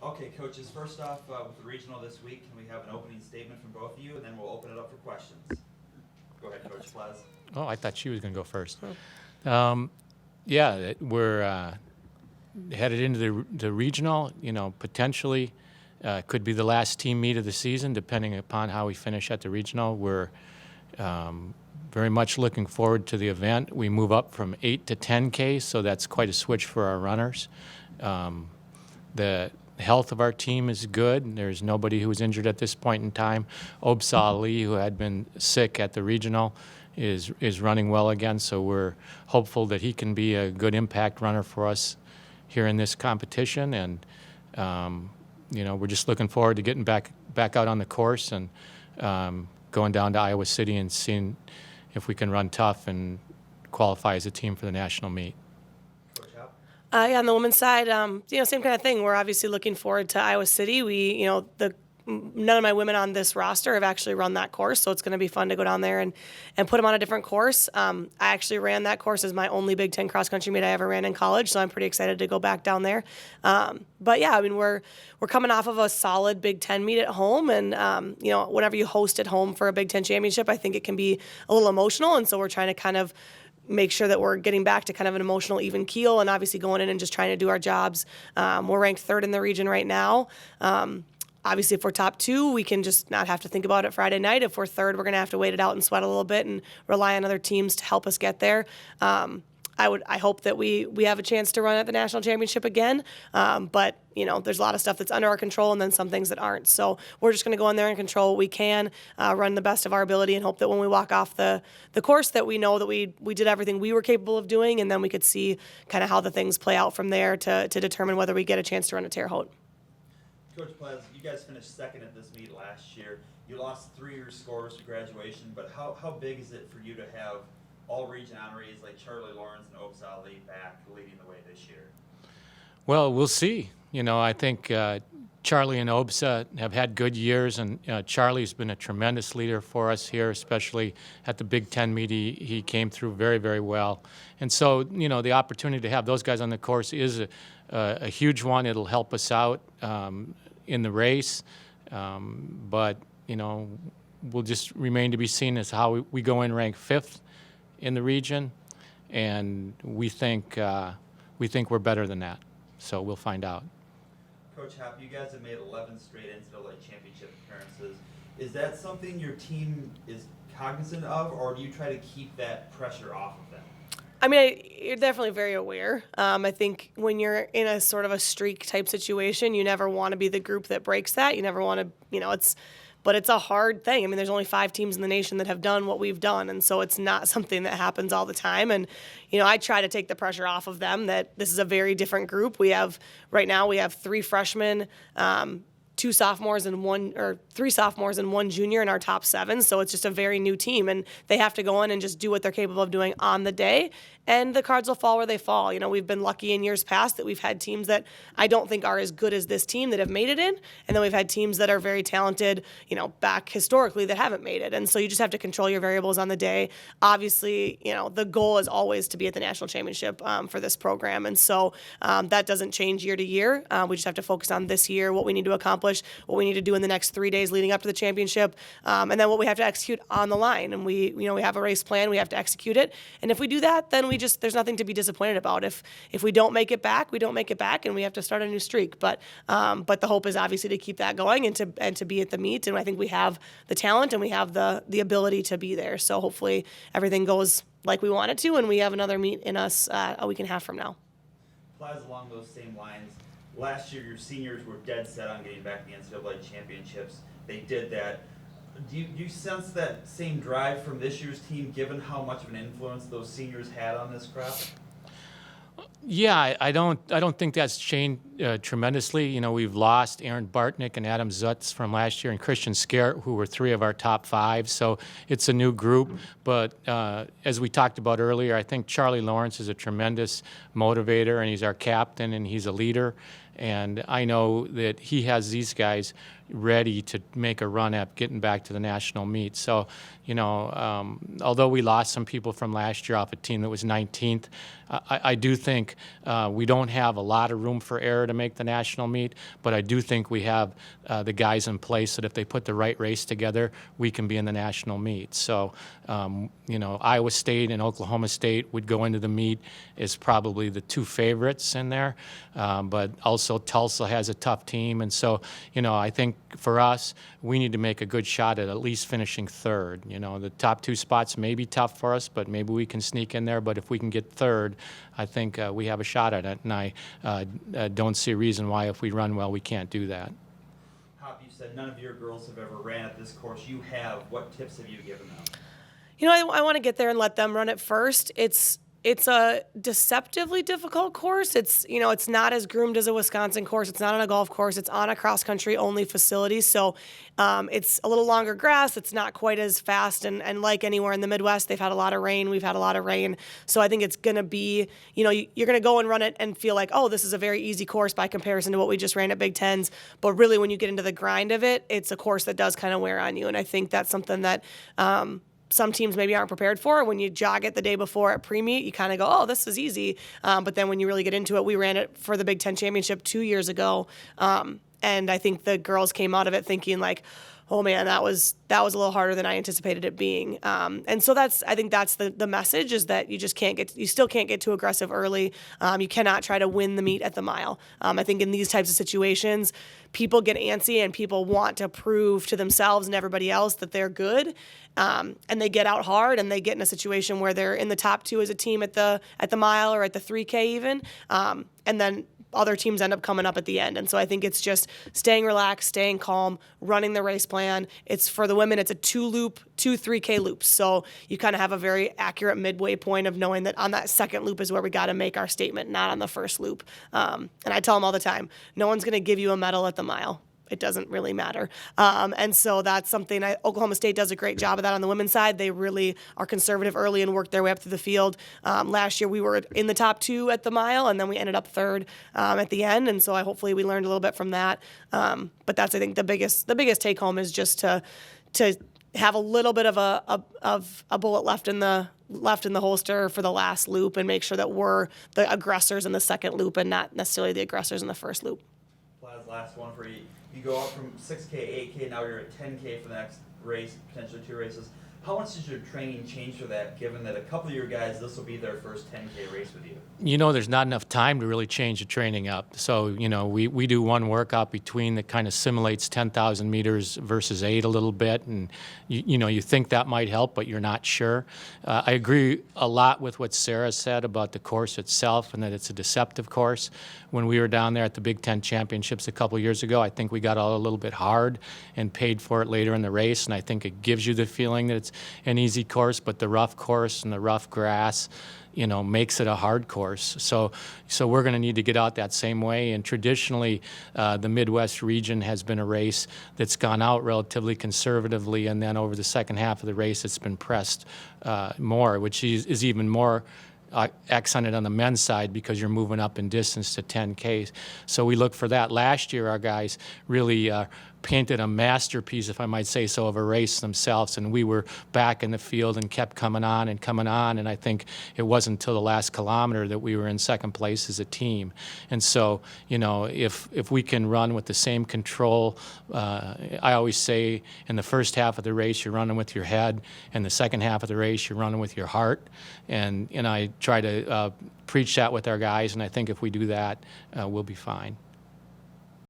Okay, coaches, first off, with the regional this week, can we have an opening statement from both of you, and then we'll open it up for questions. Go ahead, Coach Plaz. Oh, I thought she was going to go first. Oh. Yeah, we're headed into the regional. Potentially could be the last team meet of the season, depending upon how we finish at the regional. We're very much looking forward to the event. We move up from 8 to 10K, so that's quite a switch for our runners. The health of our team is good. There's nobody who was injured at this point in time. Obsa Ali, who had been sick at the regional, is running well again, so we're hopeful that he can be a good impact runner for us here in this competition. And we're just looking forward to getting back out on the course and going down to Iowa City and seeing if we can run tough and qualify as a team for the national meet. Yeah, on the women's side, same kind of thing. We're obviously looking forward to Iowa City. None of my women on this roster have actually run that course, so it's going to be fun to go down there and put them on a different course. I actually ran that course as my only Big Ten cross country meet I ever ran in college, so I'm pretty excited to go back down there. But yeah, we're coming off of a solid Big Ten meet at home, and whenever you host at home for a Big Ten championship, I think it can be a little emotional, and so we're trying to kind of make sure that we're getting back to kind of an emotional even keel, and obviously going in and just trying to do our jobs. We're ranked third in the region right now. Obviously, if we're top two, we can just not have to think about it Friday night. If we're third, we're going to have to wait it out and sweat a little bit and rely on other teams to help us get there. I hope that we have a chance to run at the national championship again. But there's a lot of stuff that's under our control and then some things that aren't. So we're just going to go in there and control what we can, run the best of our ability, and hope that when we walk off the course that we know that we did everything we were capable of doing, and then we could see kind of how the things play out from there to determine whether we get a chance to run a Terre Haute. Coach Plaz, you guys finished second at this meet last year. You lost 3 of your scores to graduation, but how big is it for you to have all region honorees like Charlie Lawrence and Obsa Ali back leading the way this year? Well, we'll see. I think Charlie and Obsa have had good years, and Charlie's been a tremendous leader for us here, especially at the Big Ten meet. He came through very, very well. And so, the opportunity to have those guys on the course is a huge one. It'll help us out in the race. But, we'll just remain to be seen as how we go in ranked 5th in the region, and we think we're better than that. So we'll find out. Coach Hop, you guys have made 11 straight NCAA championship appearances. Is that something your team is cognizant of, or do you try to keep that pressure off of them? You're definitely very aware. I think when you're in a sort of a streak type situation, you never want to be the group that breaks that. You never want to, but it's a hard thing. There's only 5 teams in the nation that have done what we've done, and so it's not something that happens all the time. And, I try to take the pressure off of them that this is a very different group. Right now we have 3 freshmen, 2 sophomores and 3 sophomores and 1 junior in our top 7. So it's just a very new team, and they have to go in and just do what they're capable of doing on the day. And the cards will fall where they fall. We've been lucky in years past that we've had teams that I don't think are as good as this team that have made it in. And then we've had teams that are very talented, back historically that haven't made it. And so you just have to control your variables on the day. Obviously, the goal is always to be at the national championship for this program. And so that doesn't change year to year. We just have to focus on this year, what we need to accomplish, what we need to do in the next 3 days leading up to the championship, and then what we have to execute on the line. And we have a race plan. We have to execute it. And if we do that, then there's nothing to be disappointed about. If we don't make it back, we don't make it back, and we have to start a new streak. But the hope is obviously to keep that going and to be at the meet. And I think we have the talent and we have the ability to be there. So hopefully everything goes like we want it to, and we have another meet in us a week and a half from now. Applies along those same lines. Last year, your seniors were dead set on getting back to the NCAA championships. They did that. Do you sense that same drive from this year's team, given how much of an influence those seniors had on this crowd? Yeah, I don't think that's changed tremendously. We've lost Aaron Bartnick and Adam Zutz from last year, and Christian Scarrett, who were 3 of our top 5. So it's a new group. But as we talked about earlier, I think Charlie Lawrence is a tremendous motivator, and he's our captain, and he's a leader. And I know that he has these guys ready to make a run at getting back to the national meet. So, although we lost some people from last year off a team that was 19th, I do think we don't have a lot of room for error to make the national meet, but I do think we have the guys in place that if they put the right race together, we can be in the national meet. So, Iowa State and Oklahoma State would go into the meet as probably the two favorites in there, but also Tulsa has a tough team. And so, I think for us, we need to make a good shot at least finishing third. The top two spots may be tough for us, but maybe we can sneak in there. But if we can get third, I think we have a shot at it. And I don't see a reason why if we run well, we can't do that. Hop, you said none of your girls have ever ran at this course. You have. What tips have you given them? I want to get there and let them run it first. It's a deceptively difficult course. It's not as groomed as a Wisconsin course. It's not on a golf course. It's on a cross-country only facility. So it's a little longer grass. It's not quite as fast. And like anywhere in the Midwest, they've had a lot of rain. We've had a lot of rain. So I think it's going to be, you're going to go and run it and feel like, oh, this is a very easy course by comparison to what we just ran at Big Tens. But really, when you get into the grind of it, it's a course that does kind of wear on you. And I think that's something that some teams maybe aren't prepared for. When you jog it the day before at pre-meet, you kind of go, oh, this is easy. But then when you really get into it, we ran it for the Big Ten Championship 2 years ago. And I think the girls came out of it thinking like, oh man, that was a little harder than I anticipated it being. And so I think that's the message, is that you still can't get too aggressive early. You cannot try to win the meet at the mile. I think in these types of situations, people get antsy and people want to prove to themselves and everybody else that they're good. And they get out hard and they get in a situation where they're in the top two as a team at the mile or at the 3K even. And then other teams end up coming up at the end. And so I think it's just staying relaxed, staying calm, running the race plan. It's for the women, it's a two 3K loops. So you kind of have a very accurate midway point of knowing that on that second loop is where we got to make our statement, not on the first loop. And I tell them all the time, no one's going to give you a medal at the mile. It doesn't really matter. And so that's something Oklahoma State does a great job of that on the women's side. They really are conservative early and work their way up through the field. Last year we were in the top two at the mile, and then we ended up third at the end. And so hopefully we learned a little bit from that. But that's, I think, the biggest take home is just to have a little bit of a bullet left in the holster for the last loop, and make sure that we're the aggressors in the second loop and not necessarily the aggressors in the first loop. Last one for you. You go up from 6K, 8K, now you're at 10K for the next race, potentially 2 races. How much does your training change for that, given that a couple of your guys, this will be their first 10K race with you? There's not enough time to really change the training up. So, we do one workout between that kind of simulates 10,000 meters versus 8 a little bit. And, you think that might help, but you're not sure. I agree a lot with what Sarah said about the course itself and that it's a deceptive course. When we were down there at the Big Ten Championships a couple of years ago, I think we got all a little bit hard and paid for it later in the race. And I think it gives you the feeling that it's an easy course, but the rough course and the rough grass, makes it a hard course. So we're going to need to get out that same way. And traditionally, the Midwest region has been a race that's gone out relatively conservatively, and then over the second half of the race, it's been pressed more, which is even more accented on the men's side because you're moving up in distance to 10Ks. So we look for that. Last year, our guys really painted a masterpiece, if I might say so, of a race themselves, and we were back in the field and kept coming on, and I think it wasn't until the last kilometer that we were in second place as a team. And so, if we can run with the same control, I always say in the first half of the race you're running with your head, and the second half of the race you're running with your heart, and I try to preach that with our guys, and I think if we do that, we'll be fine.